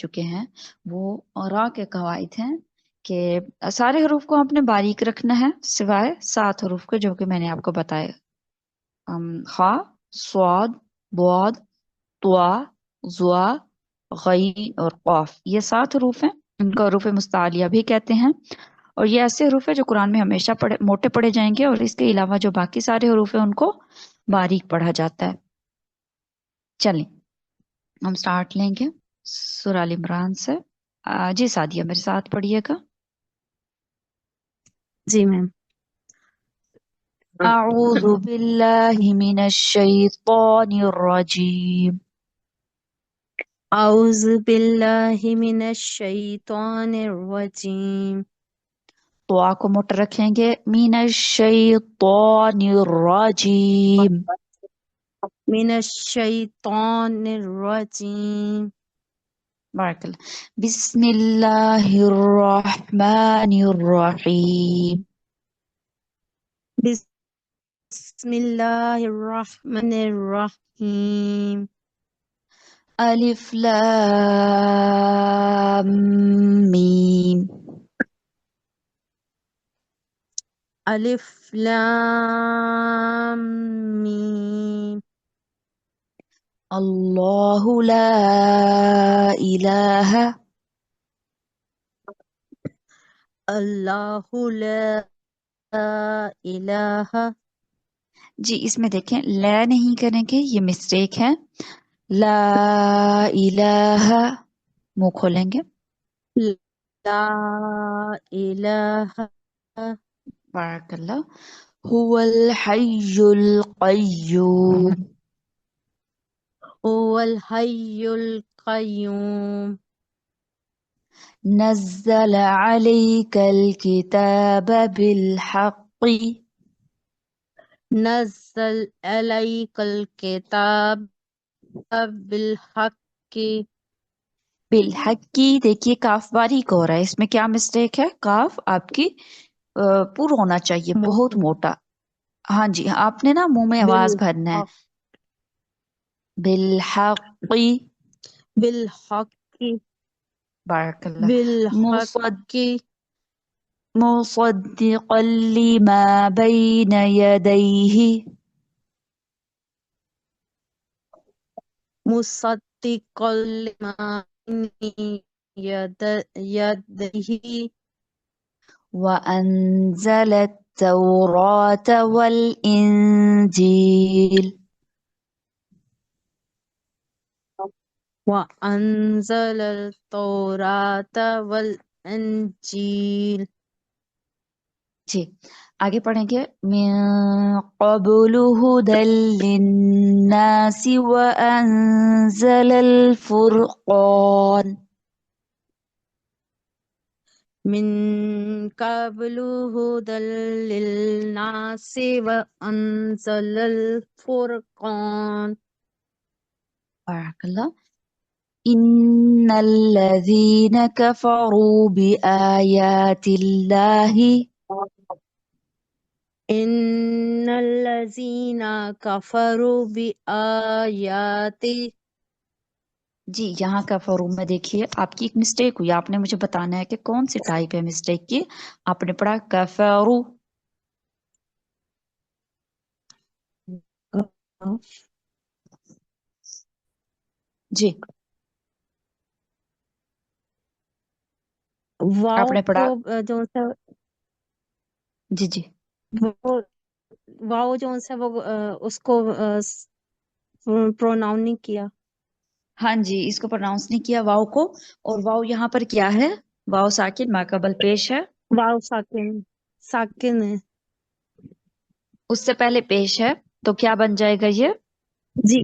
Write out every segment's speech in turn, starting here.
چکے ہیں وہ را کے قواعد ہیں کہ سارے حروف کو آپ نے باریک رکھنا ہے سوائے 7 حروف کے جو کہ میں نے آپ کو بتائے. خا، صاد، باد، طوا، زوا، غین اور قاف، یہ 7 حروف ہیں. ان کو حروف مستعلیہ بھی کہتے ہیں. اور یہ ایسے حروف ہیں جو قرآن میں ہمیشہ موٹے پڑھے جائیں گے، اور اس کے علاوہ جو باقی سارے حروف ہیں ان کو باریک پڑھا جاتا ہے. چلیں ہم سٹارٹ لیں گے سورہ ال عمران سے. جی سعدیہ میرے ساتھ پڑھیے گا. جی میم. اعوذ باللہ من الشیطان الرجیم. اعوذ باللہ من الشیطان الرجیم. دعا کو موٹا رکھیں گے. من الشیطان الرجیم. من الشیطان الرجیم. بارک اللہ. بسم اللہ الرحمن الرحیم. بسم اللہ الرحمن الرحیم. الف لام میم. الف لام میم. اللہ لا الہ. اللہ لا الہ. جی اس میں دیکھیں لا نہیں کریں گے، یہ مسٹیک ہے. لا الہ، منہ کھولیں گے. لا الہ. بارک اللہ. هو الحی القیوم. هو الحی القیوم. نزل علیک الکتاب بالحق. نزل علیک الکتاب بالحق. بالحق کی دیکھیے کاف باریک ہو رہا ہے، اس میں کیا مسٹیک ہے؟ کاف آپ کی پورا ہونا چاہیے، بہت موٹا. ہاں جی آپ نے نا منہ میں آواز بھرنا ہے. بالحق. بالحق. بالحق. بارک اللہ. بالحق. مصدقا لما بين يديه. مصدقا لما بين يديه. وأنزل التوراة والإنجيل. وأنزل التوراة والإنجيل. جی آگے پڑھیں گے. من قبل هدى للناس وأنزل الفرقان. من قبل هدى للناس وأنزل الفرقان. بارك الله. إن الذين كفروا بآيات الله. إن الذين كفروا بآياتي. جی یہاں کفروا میں دیکھیے آپ کی ایک مسٹیک ہوئی، آپ نے مجھے بتانا ہے کہ کون سی ٹائپ ہے مسٹیک کی. آپ نے پڑھا کفروا. جی آپ واو نے کو پڑھا. جو سا جی جی وہ واو جو سا وہ اس کو پروناؤن نہیں کیا. ہاں جی اس کو پروناؤنس نہیں کیا واو کو. اور واو یہاں پر کیا ہے؟ واو ساکن ما قبل پیش ہے، واو ساکن. ساکن ہے. اس سے پہلے پیش ہے، تو کیا بن جائے گا یہ؟ جی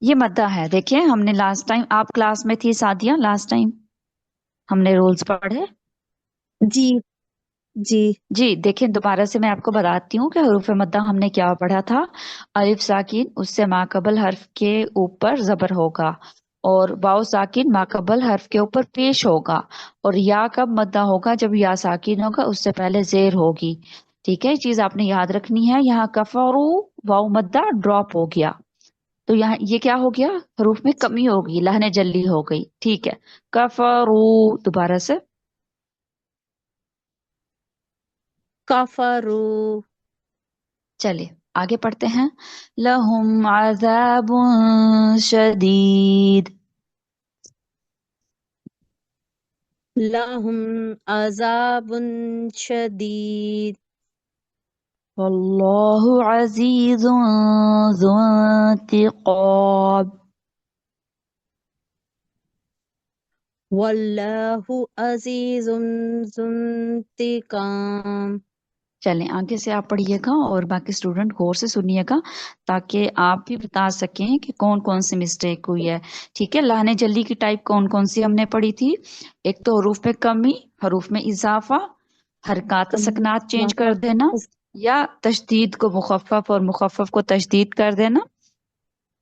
یہ مدہ ہے. دیکھیں ہم نے لاسٹ ٹائم، آپ کلاس میں تھی سعدیہ، لاسٹ ٹائم ہم نے رولز پڑھے. جی جی جی دیکھیں دوبارہ سے میں آپ کو بتاتی ہوں کہ حروف مدہ ہم نے کیا پڑھا تھا. الف ساکن اس سے ما قبل حرف کے اوپر زبر ہوگا، اور واو ساکن ما قبل حرف کے اوپر پیش ہوگا. اور یا کب مدہ ہوگا؟ جب یا ساکن ہوگا اس سے پہلے زیر ہوگی. ٹھیک ہے، یہ چیز آپ نے یاد رکھنی ہے. یہاں کفرو واو مدہ ڈراپ ہو گیا، تو یہاں یہ کیا ہو گیا، حروف میں کمی ہو گئی، لہنے جلی ہو گئی. ٹھیک ہے، کفرو دوبارہ سے. کفروا. چلے آگے پڑھتے ہیں. لہم عذاب شدید. لہم عذاب شدید. واللہ عزیز ذو انتقام. واللہ عزیز ذو انتقام. چلیں آگے سے آپ پڑھیے گا اور باقی اسٹوڈنٹ غور سے سنیے گا تاکہ آپ بھی بتا سکیں کہ کون کون سی مسٹیک ہوئی ہے. ٹھیک ہے، لہنے جلی کی ٹائپ کون کون سی ہم نے پڑھی تھی؟ ایک تو حروف میں کمی، حروف میں اضافہ، حرکات سکنات چینج کر دینا، یا تشدید کو مخفف اور مخفف کو تشدید کر دینا.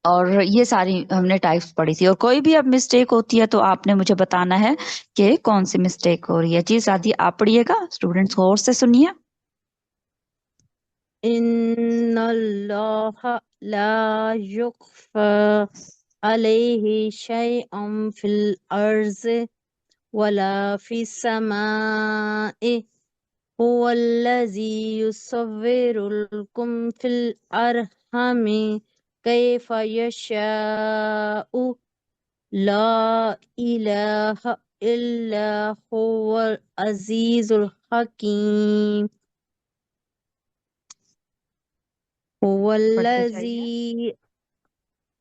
اور یہ ساری ہم نے ٹائپس پڑھی تھی. اور کوئی بھی اب مسٹیک ہوتی ہے تو آپ نے مجھے بتانا ہے کہ کون سی مسٹیک ہو رہی ہے. جی سادی آپ پڑھیے گا، اسٹوڈنٹس غور سے سنیے. ان اللہ لا یخفى علیہ شیء فی الارض ولا فی السماء هو الذی یصورکم فی الارحام کیف یشاء لا الہ الا هو العزیز الحکیم. هو پڑھتے جائیے. الذی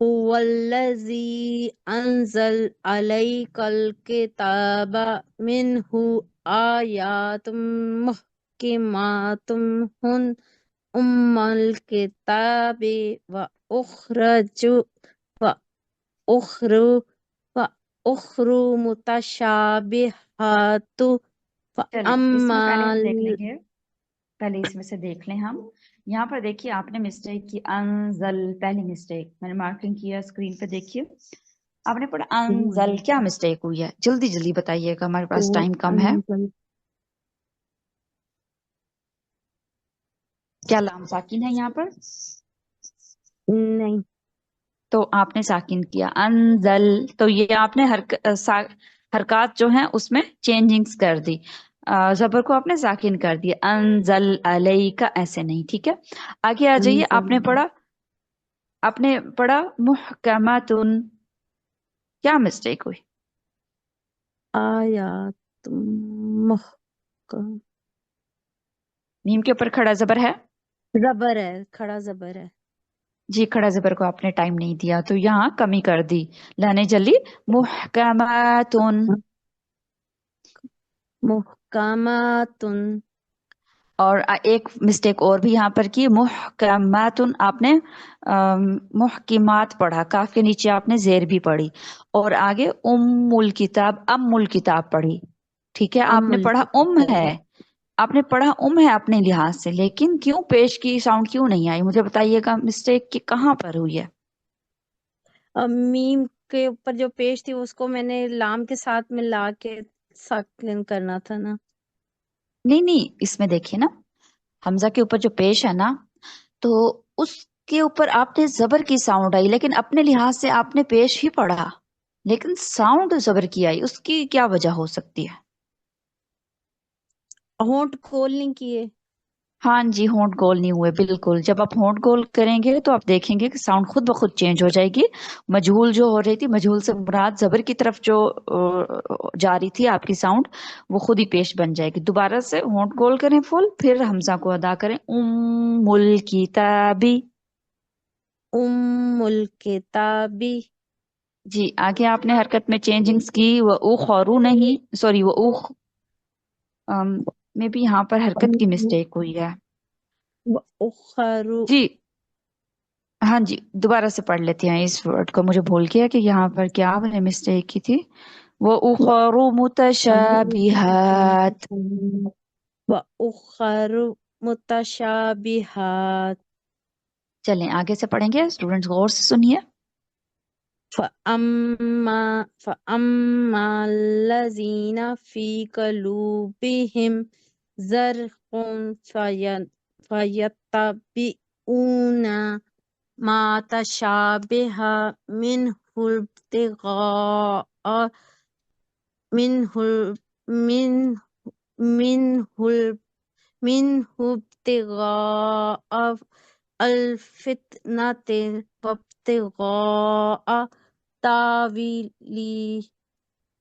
هو الذی انزل علیک الکتاب منہ آیات محکمات ہن ام الکتاب و اخر و اخر متشابہات چلیں اس میں فاما پہلے ہم دیکھ لیں گے، پہلے اس میں سے دیکھ لیں ہم. یہاں پر دیکھیے آپ نے مسٹیک کی انزل، پہلی مسٹیک میں نے مارکنگ کیا اسکرین پہ، دیکھیے آپ نے پڑھا انزل. کیا مسٹیک ہوئی ہے؟ جلدی جلدی بتائیے گا، ہمارے پاس ٹائم کم ہے. کیا لام ساکن ہے یہاں پر؟ نہیں. تو آپ نے ساکن کیا انزل، تو یہ آپ نے حرکات جو ہیں اس میں چینجنگز کر دی. زبر کو آپ نے ساکن کر دیا. انزل علیک ایسے نہیں. ٹھیک ہے، آگے آ جائیے. آپ نے پڑھا محکماتن. کیا مسٹیک ہوئی؟ آیات محکم. نیم کے اوپر کھڑا زبر ہے. زبر ہے، کھڑا زبر ہے. جی کھڑا زبر کو آپ نے ٹائم نہیں دیا تو یہاں کمی کر دی، لانے جلی محکماتن. محکمات. اور ایک مسٹیک اور بھی یہاں پر کی، محکماتن آپ نے محکمات پڑھا، کاف کے نیچے آپ نے زیر بھی پڑھی. اور آگے ام الکتاب، ام الکتاب پڑھی. ٹھیک ہے، آپ ام نے پڑھا ام الکتاب. ہے، آپ نے پڑھا ام ہے اپنے لحاظ سے، لیکن کیوں پیش کی ساؤنڈ کیوں نہیں آئی؟ مجھے بتائیے گا مسٹیک کہاں پر ہوئی ہے. میم کے اوپر جو پیش تھی اس کو میں نے لام کے ساتھ ملا کے ساکن کرنا تھا نا. نہیں نہیں، اس میں دیکھیے نا، حمزہ کے اوپر جو پیش ہے نا، تو اس کے اوپر آپ نے زبر کی ساؤنڈ آئی، لیکن اپنے لحاظ سے آپ نے پیش ہی پڑھا، لیکن ساؤنڈ زبر کی آئی. اس کی کیا وجہ ہو سکتی ہے؟ ہونٹ کھول نہیں کیے. ہاں جی، ہونٹ گول نہیں ہوئے بالکل. جب آپ ہونٹ گول کریں گے تو آپ دیکھیں گے کہ ساؤنڈ خود بخود چینج ہو جائے گی. مجہول جو ہو رہی تھی، مجہول سے مراد زبر کی طرف جو جا رہی تھی آپ کی ساؤنڈ، وہ خود ہی پیش بن جائے گی. دوبارہ سے ہونٹ گول کریں فل، پھر حمزہ کو ادا کریں. ام الکتابی. ام الکتابی. جی آگے آپ نے حرکت میں چینجنگز کی. وہ اوخ اور نہیں، سوری، وہ اوخ میں بھی یہاں پر حرکت کی مسٹیک ہوئی ہے. اخرو. جی ہاں جی، دوبارہ سے پڑھ لیتے ہیں اس ورڈ کو. مجھے بھول گیا کہ یہاں پر کیا میں نے مسٹیک کی تھی. وہ اخرو متشابہات. و اخر متشابہات. چلیں آگے سے پڑھیں گے، اسٹوڈنٹس غور سے سنیے. فَأَمَّا الَّذِينَ فِي قُلُوبِهِم زرقٌ فيتبعون ما تشابه منه ابتغاء منه منه منه منه ابتغاء الفتنة وابتغاء تاويله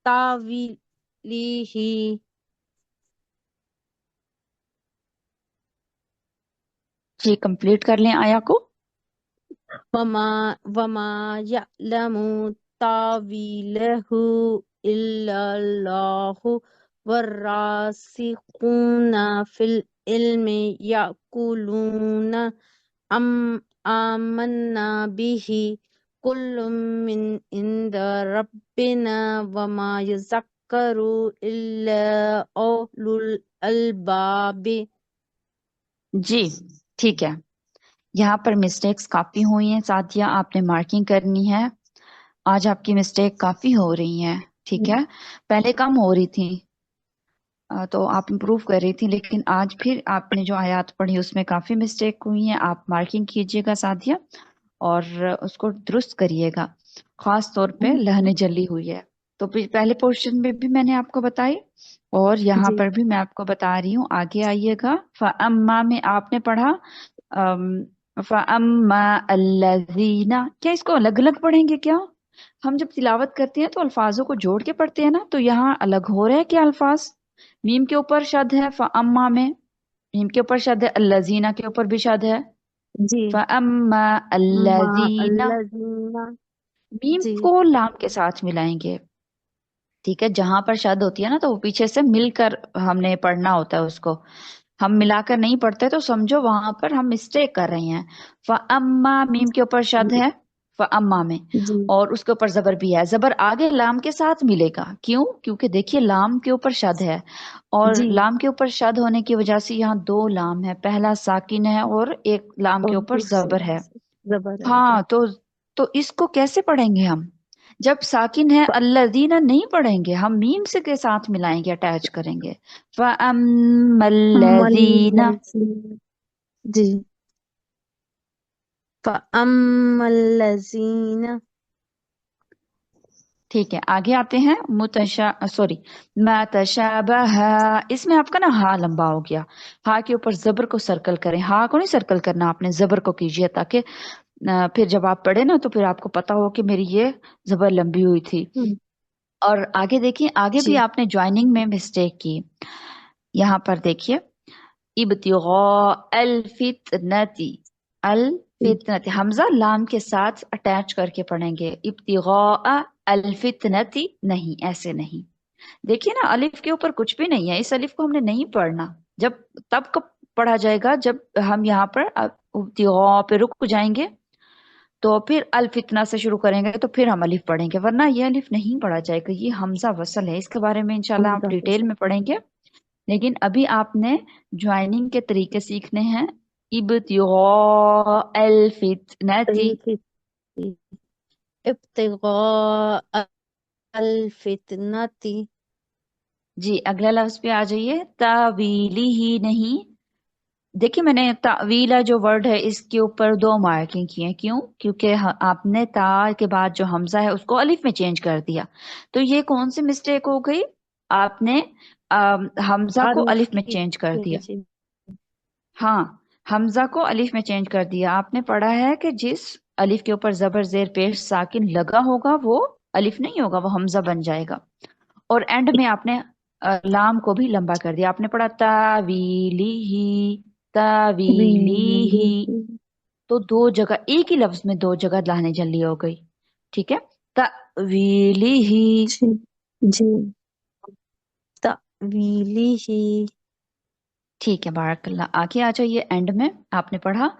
تاويله जी कंप्लीट कर लें आया को। وما يعلم تاويله إلا الله والراسخون في العلم يقولون آمنا به كل من عند ربنا وما يذكر إلا أولو الألباب जी ठीक है, यहाँ पर मिस्टेक्स काफी हुई हैं साथिया, आपने मार्किंग करनी है। आज आपकी मिस्टेक काफी हो रही हैं, ठीक है। पहले कम हो रही थी तो आप इम्प्रूव कर रही थी, लेकिन आज फिर आपने जो आयत पढ़ी उसमें काफी मिस्टेक हुई हैं। आप मार्किंग कीजिएगा साथिया और उसको दुरुस्त करिएगा, खास तौर पे लहने जली हुई है। तो पहले पोर्शन में भी मैंने आपको बताई और यहाँ जी पर भी मैं आपको बता रही हूँ। आगे आइएगा, फ़अम्मा में आपने पढ़ा फ़अम्मा अल्लज़ीना, क्या इसको अलग अलग पढ़ेंगे क्या? हम जब तिलावत करते हैं तो अल्फाजों को जोड़ के पढ़ते हैं ना, तो यहाँ अलग हो रहे हैं क्या अल्फाज? मीम के ऊपर शद है फ़अम्मा में, मीम के ऊपर शद है, अल्लज़ीना के ऊपर भी शद है। जी फ़अम्मा मा अल्लज़ीना, अल्लज़ीना मीम जी को लाम के साथ मिलाएंगे, ठीक है। जहां पर शद होती है ना तो वो पीछे से मिलकर हमने पढ़ना होता है उसको, हम मिलाकर नहीं पढ़ते तो समझो वहां पर हम मिस्टेक कर रहे हैं। फ़अम्मा मीम के ऊपर शद है फ़अम्मा में, जी और उसके ऊपर जबर भी है, जबर आगे लाम के साथ मिलेगा। क्यों? क्योंकि देखिए लाम के ऊपर शद है, और जी लाम के ऊपर शद होने की वजह से यहाँ दो लाम है, पहला साकिन है और एक लाम के और ऊपर जबर दूसरा है। जबर है हाँ जी तो इसको कैसे पढ़ेंगे हम? जब साकिन है अल्लज़ीना नहीं पढ़ेंगे, हम मीम से के साथ मिलाएंगे, अटैच करेंगे। फ़अम्मल्लज़ीना, फअम्मल्लज़ीना जी फअम्मल्लज़ीना ठीक है। आगे आते हैं, मुतशा सॉरी मतशाबह, इसमें आपका ना हा लंबा हो गया। हा के ऊपर जबर को सर्कल करें, हा को नहीं सर्कल करना आपने, जबर को कीजिए, ताकि फिर जब आप पढ़े ना तो फिर आपको पता हो कि मेरी ये जबर लंबी हुई थी। हम्म, और आगे देखिए, आगे भी जी आपने ज्वाइनिंग में मिस्टेक की। यहाँ पर देखिए, इब्तिगा अल फितनती, अल फितनती हमजा लाम के साथ अटैच करके पढ़ेंगे। इब्तिगा अल फितनती नहीं, ऐसे नहीं। देखिए ना, अलिफ के ऊपर कुछ भी नहीं है, इस अलिफ को हमने नहीं पढ़ना। जब तब कब पढ़ा जाएगा जब हम यहाँ पर इब्तिगा पे रुक जाएंगे, तो फिर अल फितना से शुरू करेंगे तो फिर हम अलिफ पढ़ेंगे, वरना ये अलिफ नहीं पढ़ा जाएगा। ये हमजा वसल है, इसके बारे में इंशाल्लाह आप हमजा डिटेल फजल में पढ़ेंगे। लेकिन अभी आपने ज्वाइनिंग के तरीके सीखने हैं। इब्तिगा अल फितनती। इब्तिगा अल फितनती जी अगला लफ्ज पे आ जाइए, तावीली ही नहीं। देखिए मैंने तावीला जो वर्ड है इसके ऊपर दो मार्किंग की है। क्यों? क्योंकि आपने ता के बाद जो हमजा है उसको अलिफ में चेंज कर दिया। तो ये कौन सी मिस्टेक हो गई? आपने हमजा को आरिफ अलिफ में की चेंज कर दिया। जी हाँ, हमजा को अलिफ में चेंज कर दिया। आपने पढ़ा है कि जिस अलिफ के ऊपर जबर जेर पेश साकिन लगा होगा वो अलिफ नहीं होगा, वो हमजा बन जाएगा। और एंड में आपने लाम को भी लंबा कर दिया। आपने पढ़ा तावीली ही, तावीली ही। तो दो जगह एक ही लफ्ज में दो जगह लाने जल्दी हो गई, ठीक है। तावीली ही, जी जी तवीली ही ठीक है। बारकल्लाह। आगे आ जाइए, एंड में आपने पढ़ा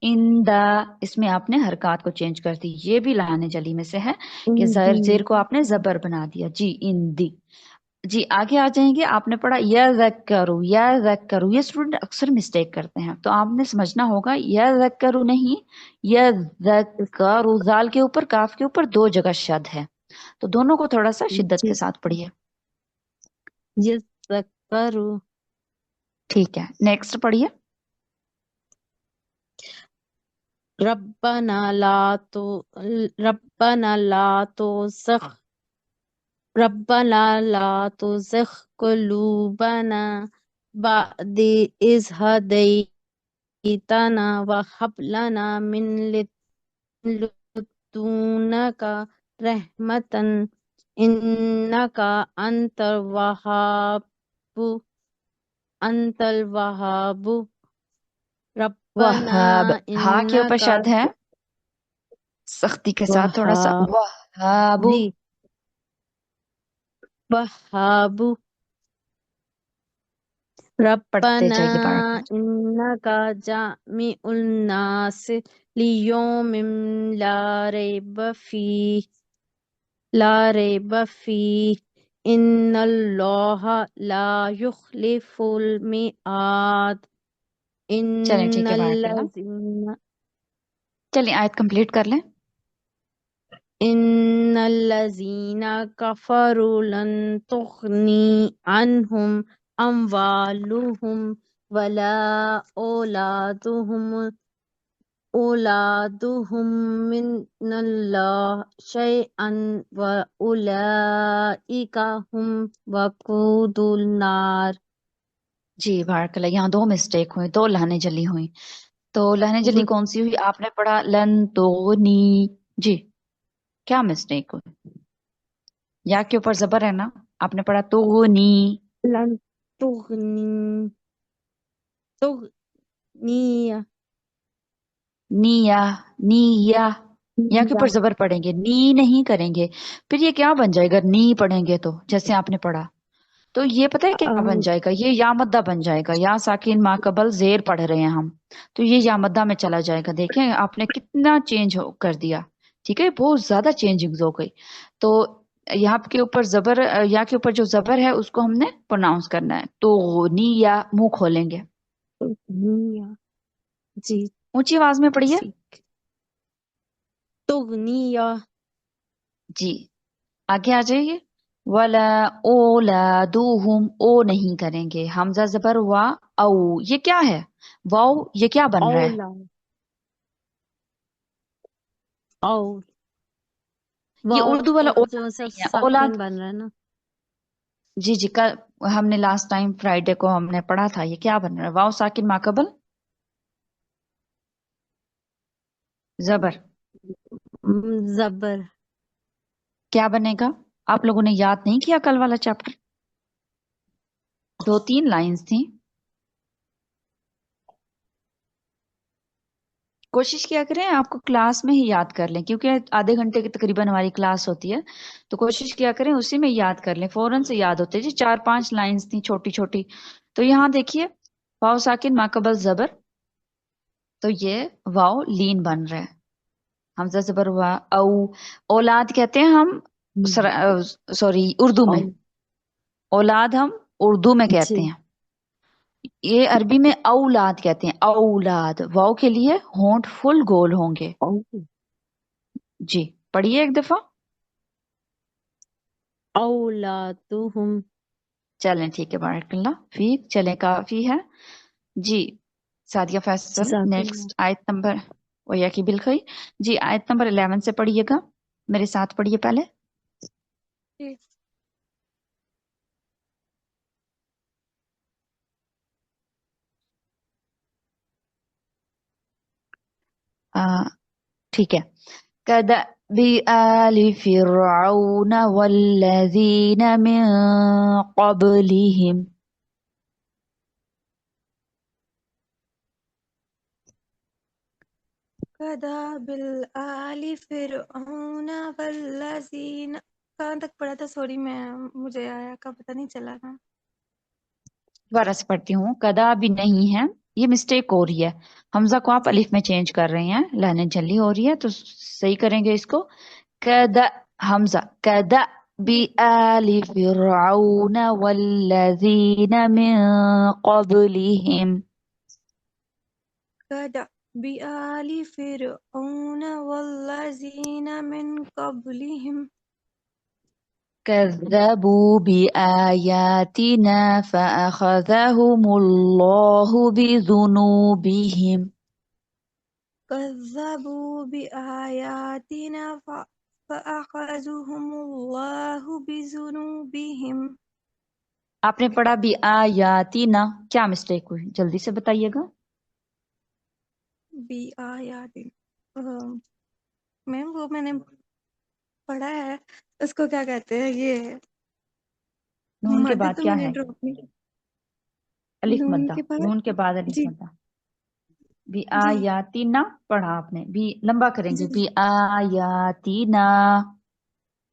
इन द, इसमें आपने हरकत को चेंज कर दी। ये भी लाने जली में से है कि इंदी जर जेर को आपने जबर बना दिया। जी इन दी। जी आगे आ जाएंगे, आपने पढ़ा यज़क्करु, यज़क्करु। ये स्टूडेंट अक्सर मिस्टेक करते हैं, तो आपने समझना होगा यज़क्करु नहीं, यज़क्करु। जाल के ऊपर काफ के ऊपर दो जगह शद है, तो दोनों को थोड़ा सा शिद्दत के जी साथ पढ़िए। यज़्ज़करू ٹھیک ہے، نیکسٹ پڑھیے. ربنا لا تو ربنا لا تزغ ربنا لا تزغ قلوبنا بعد إذ هديتنا وهب لنا من لدنك رحمة إنك أنت الوهاب ربنا وہاب، ہا کے اوپر إنك شد ہے سختی کے ساتھ تھوڑا سا. وهاب وہاب، جی وهاب پڑھتے ربنا جائیے بارک اللہ. إنك جامع الناس ليوم لا ريب فيه إن الله لا يخلف الميعاد چلیں إن ٹھیک ہے، بارک اللہ. الذين چلیے آیت کمپلیٹ کر لیں. إن الذين كفروا لن تغني عنهم أموالهم ولا أولادهم من الله شيئا وأولئك هم وقود النار. جی بارک اللہ، یہاں دو مسٹیک ہوئی، دو لہنیں جلی ہوئی. تو لہنیں جلی کون سی ہوئی؟ آپ نے پڑھا لن تغنی. جی کیا مسٹیک ہوئی؟ یا کے اوپر زبر ہے نا، آپ نے پڑھا تغنی. لن تغني نیا، نیا، یا کے اوپر زبر پڑھیں گے، نی نہیں کریں گے. پھر یہ کیا بن جائے گا نی پڑھیں گے تو، جیسے آپ نے پڑھا تو یہ پتہ ہے کیا بن جائے گا؟ یہ یا مدہ بن جائے گا. یا ساکن ما قبل زیر پڑھ رہے ہیں ہم، تو یہ یا مدہ میں چلا جائے گا. دیکھیں آپ نے کتنا چینج کر دیا. ٹھیک ہے، بہت زیادہ چینجنگ ہو گئی. تو یہاں کے اوپر زبر، یا کے اوپر جو زبر ہے اس کو ہم نے پروناؤنس کرنا ہے. تو نی یا منہ کھولیں گے. جی اونچی آواز میں پڑھیے. ٹھیک تغنیہ جی آگے آ جائیے. ولا اولادوہم، او نہیں کریں گے. حمزہ زبر وا، او یہ کیا ہے؟ واو یہ کیا بن رہا ہے؟ اولا او یہ واو اردو والا جو اولاد سا نہیں ہے، ساکن اولاد. بن رہا ہے نا. جی جی، کل ہم نے لاسٹ ٹائم فرائیڈے کو ہم نے پڑھا تھا. یہ کیا بن رہا ہے؟ واو ساکن ماقبل زبر، زبر کیا بنے گا؟ آپ لوگوں نے یاد نہیں کیا کل والا چیپٹر؟ 2-3 لائنز تھیں. کوشش کیا کریں آپ کو کلاس میں ہی یاد کر لیں، کیونکہ آدھے گھنٹے کی تقریباً ہماری کلاس ہوتی ہے. تو کوشش کیا کریں اسی میں یاد کر لیں، فوراً سے یاد ہوتے. جی 4-5 لائنز تھیں چھوٹی چھوٹی. تو یہاں دیکھیے واو ساکن ماقبل زبر، تو یہ واو لین بن رہا ہے. حمزہ زبر وا، او اولاد کہتے ہیں ہم سوری اردو او میں. اولاد ہم اردو میں جی کہتے ہیں، یہ عربی میں اولاد کہتے ہیں. اولاد واو کے لیے ہونٹ فل گول ہوں گے. او جی پڑھیے ایک دفعہ. اولادہم چلیں ٹھیک ہے، بارک اللہ فیک. چلیں کافی ہے. جی سعدیہ فیصل جزاک اللہ. نیکسٹ آیت نمبر ویا کی بالخیر. جی آیت نمبر 11 سے پڑھیے گا، میرے ساتھ پڑھیے پہلے. ٹھیک ہے. كدأب آل فرعون والذين من قبلهم. كداب آل فرعون والذین، کہاں تک پڑھا تھا؟ سوری مجھے آیا کا پتہ نہیں چلا نا. دوبارہ سے پڑھتی ہوں. کدا بھی نہیں ہے، یہ مسٹیک ہو رہی ہے. حمزہ کو آپ الف میں چینج کر رہے ہیں، لہنیں جلی ہو رہی ہے تو صحیح کریں گے اس کو. کدا حمزہ کدا بآل فرعون والذین من قبلهم. كداب آل فرعون والذین من قبلهم. كذبوا بآياتنا فأخذهم الله بذنوبهم. كذبوا بآياتنا فأخذهم الله بذنوبهم. आपने पढ़ा भी आयातीना, क्या मिस्टेक हुई जल्दी से बताइएगा। बिआयातिना मैम वो मैंने पढ़ा है, उसको क्या कहते हैं, ये नून के मध्य बाद तो क्या मैंने है? ड्रॉप नहीं। अलिफ नून मद्दा, के बाद, नून के बाद अलिफ जी मद्दा। भी जी आयातीना पढ़ा आपने, भी लंबा करेंगे, जी भी आयातीना।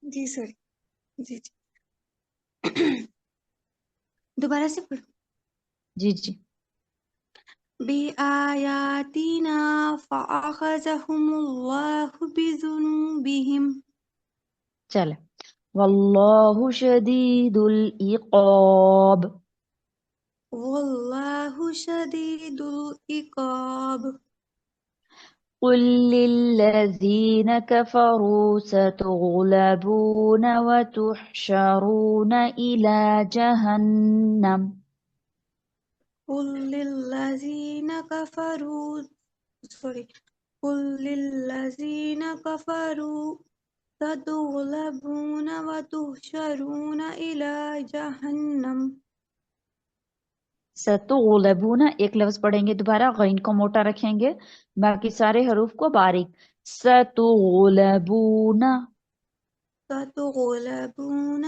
जी सॉरी, जी जी दोबारा से पढ़ो। जी जी। बिआयातिना फअखज़हुमुल्लाहु बिज़ुनूबिहिम. चले, वल्लाहु शदीदुल इक़ाब। वल्लाहु शदीदुल इक़ाब. قل للذين كفروا ستغلبون وتحشرون إلى جهنم. قل للذين كفروا sorry قل للذين كفروا ستغلبون وتحشرون إلى جهنم. सतुगलबूना एक लफ्ज पढ़ेंगे दोबारा, गैन को मोटा रखेंगे, बाकी सारे हरूफ को बारीक। सतुगलबूना। ستغلبون.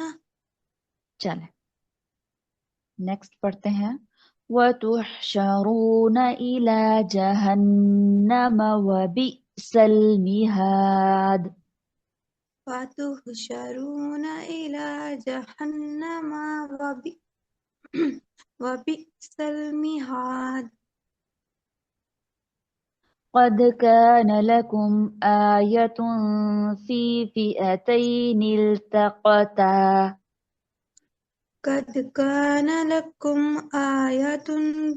चले नेक्स्ट पढ़ते हैं। वतुहशरून इला जहन्नम वबिअसल मिहाद। وتحشرون إلى جهنم وبئس المهاد. قد كان لكم آية في فئتين التقتا. قد كان لكم آية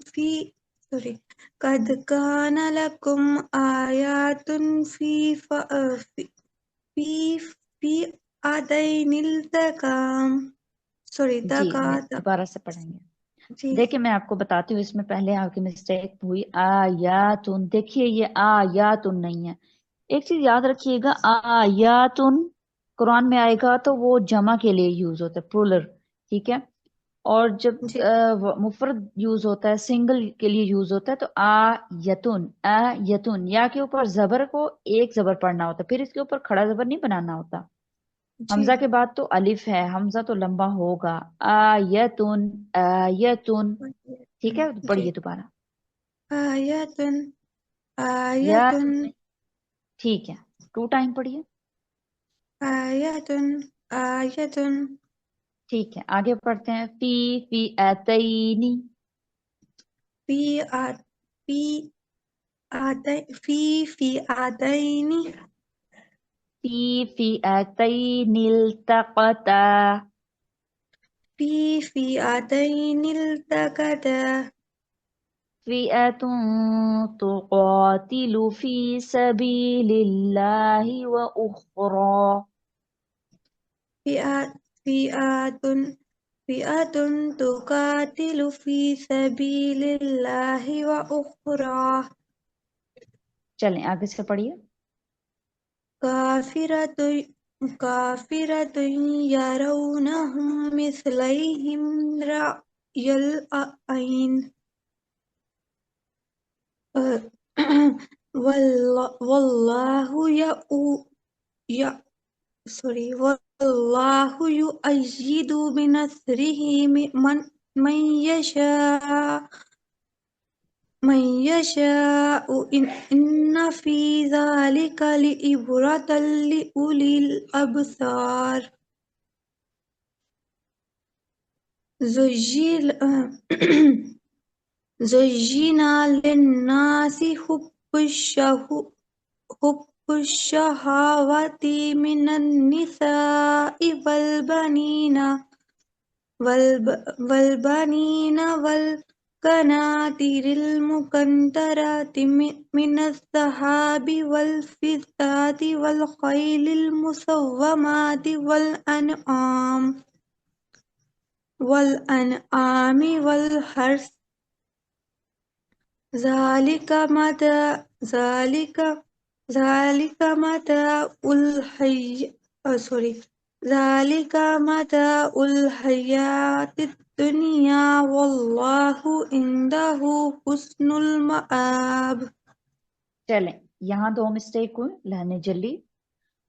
في sorry قد كان لكم آيات في في فئتين التقام sorry जी मैं تقاتا. दोबारा से पढ़ेंगे। जी देखिए मैं आपको बताती हूँ, इसमें पहले आपकी मिस्टेक हुई, आयातुन। देखिए ये आयातुन नहीं है। एक चीज याद रखिएगा, आयातुन कुरान में आएगा तो वो जमा के लिए यूज होता है, प्लूरल, ठीक है। और जब जी मुफरद यूज होता है, सिंगल के लिए यूज होता है, तो आयतुन, आयतुन, या के ऊपर जबर को एक जबर पढ़ना होता है, फिर इसके ऊपर खड़ा जबर नहीं बनाना होता। जी हमजा के बाद तो अलिफ है, हमजा तो लंबा होगा। आयतुन, आयतुन, ठीक है, जी पढ़िए दोबारा। आयतुन या आयतुन ठीक है, टू टाइम पढ़िए। आयतुन आयतुन. ठीक है, आगे पढ़ते हैं। फी अतैनी। في आ- في في فئتين फी अतैनी इल्तक़ता। في فئتين التقتا. फ़िअतुन तुक़ातिलु फ़ी सबीलिल्लाहि व उख़रा। فئة فئة فئة تقاتل في سبيل الله وأخرى चलें आगे से पढ़िए। كافرة كافرة يرونهم مثليهم رأي العين والله sorry والله يؤيد بنصره من يشاء إن في ذلك لعبرة لأولي الأبصار. زين للناس حب الشهوات من النساء والبنين والبنين कनातिरिल मुकंतराति मिनस सहाबि वल फिस्ताति वल खैलिल मुसव्वमाति वल अनआमि वल हर्स ज़ालिका मताउल हयातिद दुनिया वल्लाहु इंदहु हुस्नुल मआब। चलें, यहाँ दो मिस्टेक हुई लहने जल्दी,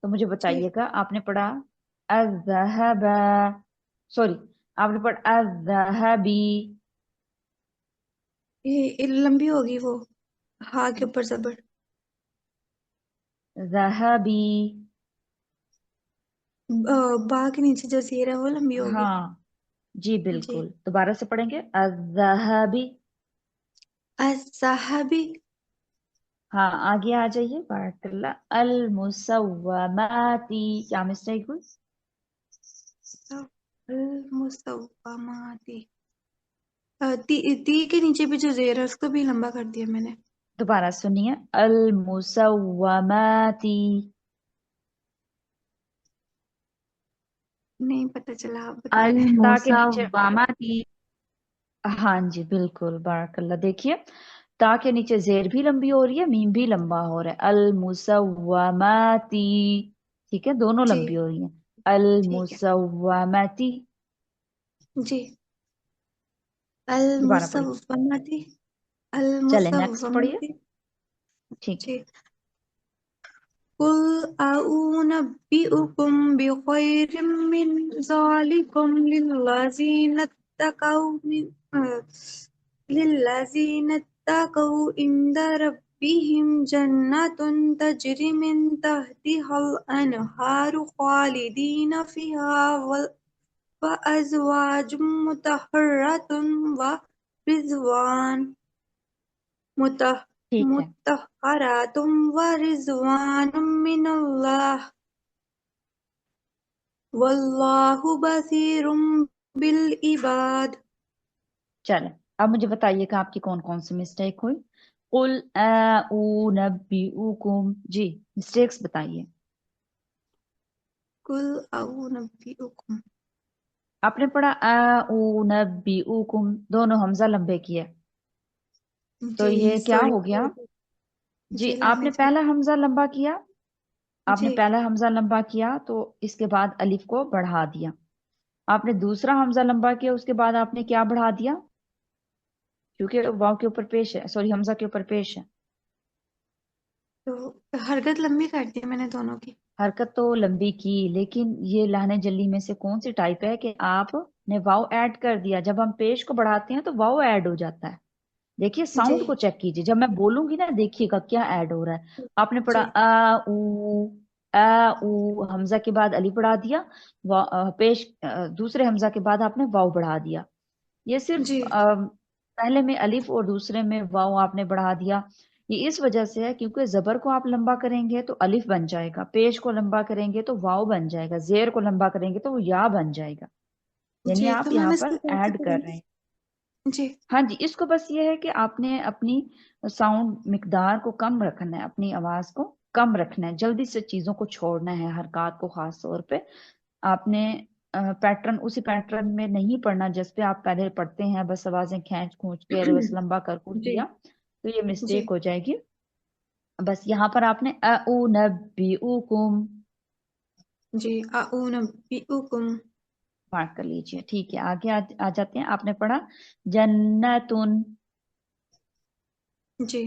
तो मुझे जी बताइएगा। आपने पढ़ा अज़हबा, सॉरी, आपने पढ़ा अज़हबी। ये लंबी होगी वो, हा के ऊपर जबर। ज़हबी, बा के नीचे जो जेर है वो लंबी होगी। हाँ जी जी। बिल्कुल। दोबारा से पढ़ेंगे अज़हबी। अज़्ज़हाबी। हाँ, आगे आ जाइए। बारकल्लाह। अल मुसव्वमाती, क्या मिस्टेक हुई? अल मुसव्वमाती। ती के नीचे भी जो जेर है उसको भी लंबा कर दिया मैंने। दोबारा सुनिए, अल मुसव्वमाती। नहीं पता चला, आप बता अल दें। ताकि नीचे, मुसव्वमाती। हाँ जी बिल्कुल, बारकल्लाह। देखिए, ता के नीचे जेर भी लंबी हो रही है, मीम भी लंबा हो रहा है। अल मुसव्वमाती, ठीक है, दोनों जी लंबी हो रही हैं। अल ठीक है। मुसव्वमाती। जी। अल दोबारा पढ़िए। मुसव्वमाती। अल चले नेक्स्ट पढ़िए। मुसव्वमाती। ठीक है। जी। कुल अउनब्बिउकुम बिखैरिम मिन ज़ालिकुम लिल्लज़ीना तक़ौ इंद रब्बिहिम जन्नतुन तजरी मिन तहतिहल अनहारु खालिदीना फिहा व अज़वाजुम मुतहर्रतुन व रिज़वान ठीक है। मुतहहरातुम व रिज़वानुम मिनल्लाह वल्लाहु बसीरुम बिल इबाद। चले, अब मुझे बताइएगा आपकी कौन कौन सी मिस्टेक हुई। कुल अउनब्बिउकुम, जी मिस्टेक्स बताइए। कुल अउनब्बिउकुम। आपने पढ़ा अउनब्बिउकुम, दोनों हमजा लंबे किए, तो जी ये क्या सॉरी। हो गया? जी, जी लाने आपने जी। पहला हमजा लंबा किया, आपने जी पहला हमजा लंबा किया तो इसके बाद अलिफ को बढ़ा दिया। आपने दूसरा हमजा लंबा किया, उसके बाद आपने क्या बढ़ा दिया? क्योंकि वाव के ऊपर पेश है, सॉरी हमजा के ऊपर पेश है। तो हरकत लंबी कर दी मैंने दोनों की। हरकत तो लंबी की, लेकिन ये लाने जल्दी में से कौन सी टाइप है कि आपने वाव ऐड कर दिया। जब हम पेश को बढ़ाते हैं तो वाव ऐड हो जाता है। देखिए, जी साउंड को चेक कीजिए, जब मैं बोलूंगी ना देखिएगा क्या ऐड हो रहा है। आपने पढ़ा जी आ ऊ, हमजा के बाद अली बढ़ा दिया। दूसरे हमजा के बाद आपने वाव बढ़ा दिया। ये सिर्फ जी पहले में अलिफ और दूसरे में वाव आपने बढ़ा दिया। ये इस वजह से है क्योंकि जबर को आप लंबा करेंगे तो अलिफ बन जाएगा, पेश को लंबा करेंगे तो वाव बन जाएगा, जेर को लंबा करेंगे तो वो या बन जाएगा। यानी जी। आप तो मैम यहाँ इसको पर कैसे ऐड कर रहे करूँगी? हैं। जी हाँ जी, इसको बस ये है कि आपने अपनी साउंड मिकदार को कम रखना है, अपनी आवाज को कम रखना है, जल्दी से चीजों को छोड़ना है, हरकत को खास तौर पे। आपने पैटर्न उसी पैटर्न में नहीं पढ़ना जिस पे आप पहले पढ़ते हैं, बस आवाजें खींच खूंच के बस लंबा कर कुछ जी दिया, तो ये जी मिस्टेक हो जाएगी। बस यहाँ पर आपने अउनब्बिउकुम जी। अउनब्बिउकुम। मार्क कर लीजिए। ठीक है, आगे आ जाते हैं। आपने पढ़ा जन्नतुन, जी।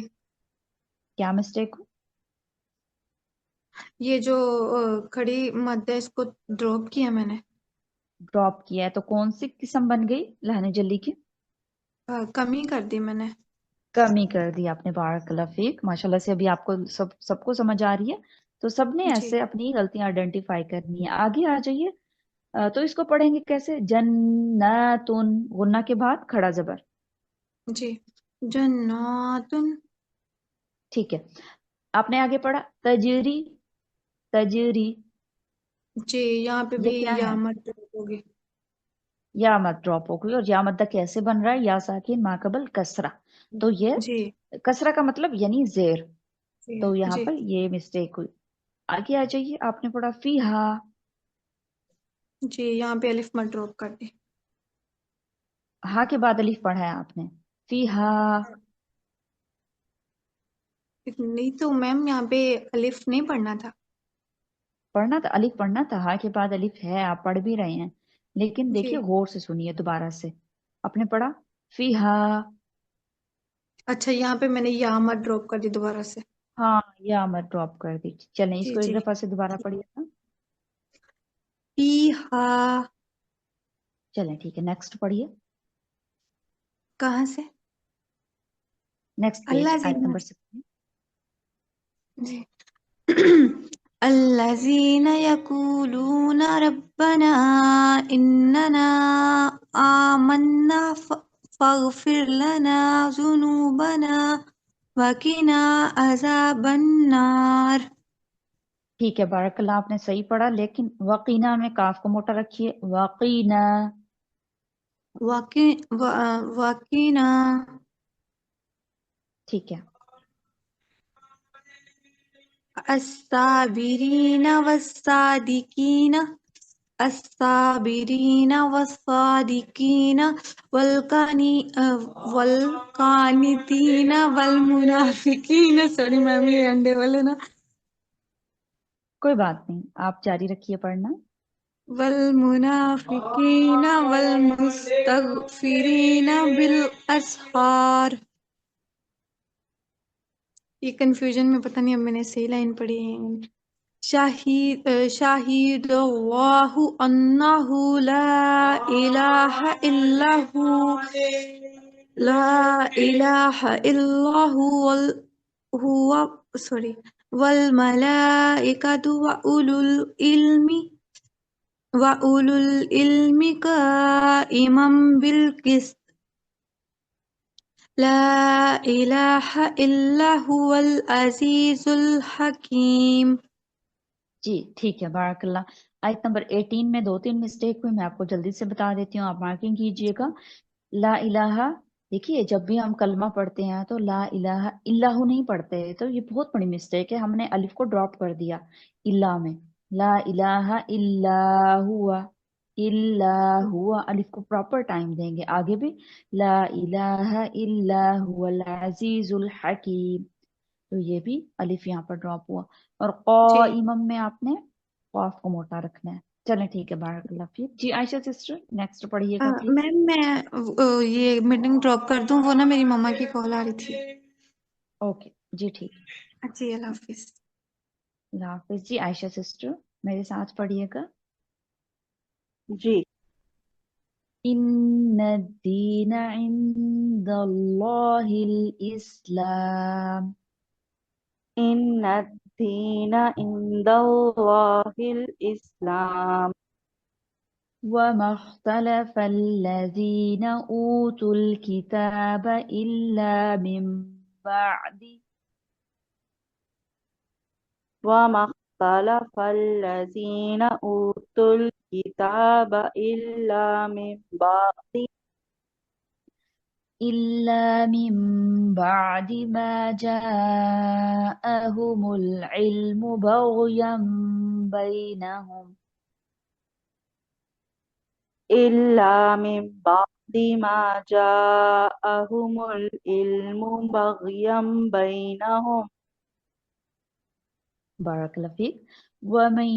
क्या मिस्टेक हो? ये जो खड़ी मध्य है इसको ड्रॉप किया मैंने। ड्रॉप किया है तो कौन सी किस्म बन गई लहने जल्दी की? कमी कर दी मैंने। कमी कर दी आपने। बारकल्लाह फीक, माशाल्लाह से अभी आपको सबको समझ आ रही है। तो सबने जी ऐसे अपनी गलतियां आइडेंटिफाई करनी है। आगे आ जाइए। तो इसको पढ़ेंगे कैसे? जन्नतुन, गुन्ना के बाद खड़ा जबर। जी। जन्नातुन। ठीक है, आपने आगे पढ़ा तजरी, तजरी, जी यहाँ पे ये भी क्या या है? मत ड्रॉप होगी। या मत ड्रॉप हो गई, और या मद्दा कैसे बन रहा है, या साकिन मा कबल कसरा, तो ये जी कसरा का मतलब यानी जेर, जी तो यहाँ जी पर ये मिस्टेक हुई। आगे आ जाइए, आपने पढ़ा फीहा, जी, यहाँ पे अलिफ मत ड्रॉप कर दे। हा के बाद अलिफ पढ़ा है आपने, फीहा। नहीं तो मैम यहाँ पे अलिफ नहीं पढ़ना था। पढ़ना था, अलिफ पढ़ना था, हा के बाद अलिफ है, आप पढ़ भी रहे हैं, लेकिन देखिए जी गौर से सुनिए दोबारा से। आपने पढ़ा फीहा, अच्छा, यहाँ पे मैंने या मत ड्रॉप कर दी दोबारा से। हाँ या मत ड्रॉप कर दी। चलें, जी इसको एक जी। दफा से दोबारा पढ़िए ना। फीहा, चलें ठीक है, नेक्स्ट पढ़िए, कहाँ से? नेक्स्ट पेज, अल्लाह आयत जीना। नंबर 16। जी الذين يقولون ربنا إننا آمنا فاغفر لنا ذنوبنا وقنا عذاب النار. ठीक है, बारकल्ला, आपने सही पढ़ा, लेकिन वकीना में काफ को मोटा रखिए, वकीना। वकीना ठीक है, الصابرين والصادقين الصابرين والصادقين والقانتين والمنافقين. सॉरी मैम, ये अंडे वाले ना. कोई बात नहीं, आप जारी रखिए पढ़ना। والمنافقين والمستغفرين بالأسحار. ये कंफ्यूजन में पता नहीं अब मैंने सही लाइन पढ़ी है. शाहिद अल्लाहु अन्नहु ला इलाहा इल्लहु वल हुवा सॉरी वल मलाइकतु व उलुल इल्मि काइमम बिल किस्त. ला इलाहा इल्ला हुवल अजीजुल हकीम. जी ठीक है, बारकल्ला। आयत नंबर 18 में दो तीन मिस्टेक हुई, मैं आपको जल्दी से बता देती हूँ, आप मार्किंग कीजिएगा। ला इलाहा, देखिए जब भी हम कलमा पढ़ते हैं तो ला इलाहा इल्लाहु नहीं पढ़ते, तो ये बहुत बड़ी मिस्टेक है, हमने अलिफ को ड्रॉप कर दिया इल्ला में। ला इलाहा इल्ला हुआ, इल्ला हुआ, अलिफ को प्रॉपर टाइम देंगे आगे भी। ला इलाहा इल्ला हुवल अजीजुल हकीम, तो ये भी अलिफ यहाँ पर ड्रॉप हुआ। और जी क़ाइमम में आपने कॉफ को मोटा रखना है। चलें ठीक है, बारकल्ला फिर। जी आयशा सिस्टर, नेक्स्ट पढ़िएगा प्लीज। मैम मैं ये मीटिंग ड्रॉप कर दूं, वो ना मेरी मम्मा की कॉल आ रही थी. ओके जी ठीक है, जी अल्लाह हाफिज. अल्लाह हाफिज। जी आयशा सिस्टर, मेरे साथ पढ़िएगा। जी इन्न दीन इंदल्लाहिल इस्लाम, इन्न दीना इंदल्लाहिल इस्लाम वमा इख्तलफ़ अल्लज़ीना ऊतुल किताब इल्ला मिन बअदी वमा इख्तलफ़ल्लज़ीना ऊतुल किताब इल्ला मिन बअदि إلا من بعد ما جاءهم العلم بغيا بينهم इल्ला मिन बअदि मा जाअहुमुल इल्मु बग़यम बैनहुम بارك الله فيك ومن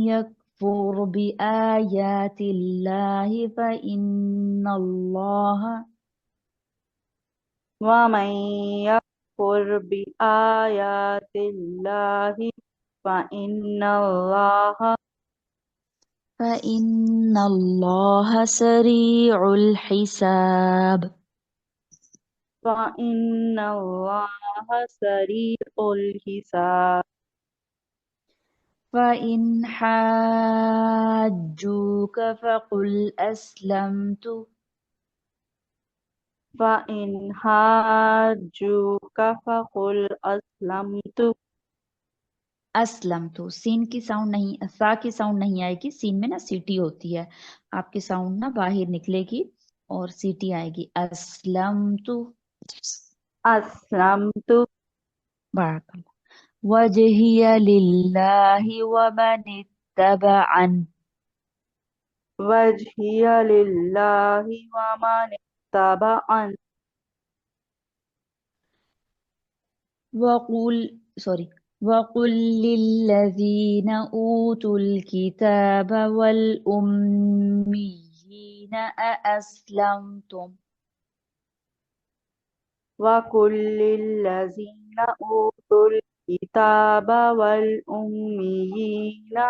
يكفر بآيات الله فإن الله वमन यकफुर बिआयातिल्लाहि फ़इन्नल्लाह فإن الله سريع الحساب फ़इन्नल्लाह सरीउल हिसाब فإن حاجوك فقل أسلمت फ़इन हाज्जूका फ़क़ुल अस्लमतु असलम तो सीन की साउंड नहीं, सा की साउंड नहीं आएगी, सीन में ना सीटी होती है, आपकी साउंड ना बाहर निकलेगी और सीटी आएगी। असलम तो। अस्लमतु बारकल्लाह। वजहिया लिल्लाहि व मन इत्तबअन। वजहिय लिल्लाहि व मन इत्तबअन वकुल सॉरी वकुल लिल्लज़ीना ऊतुल किताब वल उम्मीयीना अस्लमतुम। वकुल्लिल्लज़ीना ऊतुल किताब वल उम्मियीना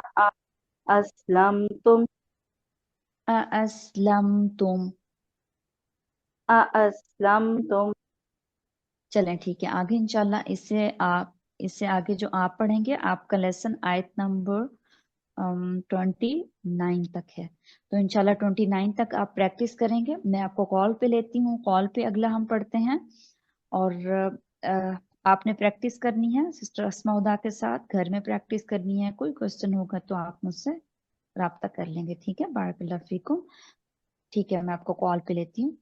अस्लमतुम अस्लमतुम। अस्लमतुम। चलें ठीक है, आगे इंशाल्लाह इससे आगे जो आप पढ़ेंगे, आपका लेसन आयत नंबर 29 तक है। तो इंशाल्लाह 29 तक आप प्रैक्टिस करेंगे। मैं आपको कॉल पे लेती हूँ, कॉल पे अगला हम पढ़ते हैं। और आपने प्रैक्टिस करनी है सिस्टर अस्मा उदा के साथ, घर में प्रैक्टिस करनी है। कोई क्वेश्चन होगा तो आप मुझसे राब्ता कर लेंगे, ठीक है। बारकल्लाह फीकुम। ठीक है, मैं आपको कॉल पे लेती हूँ।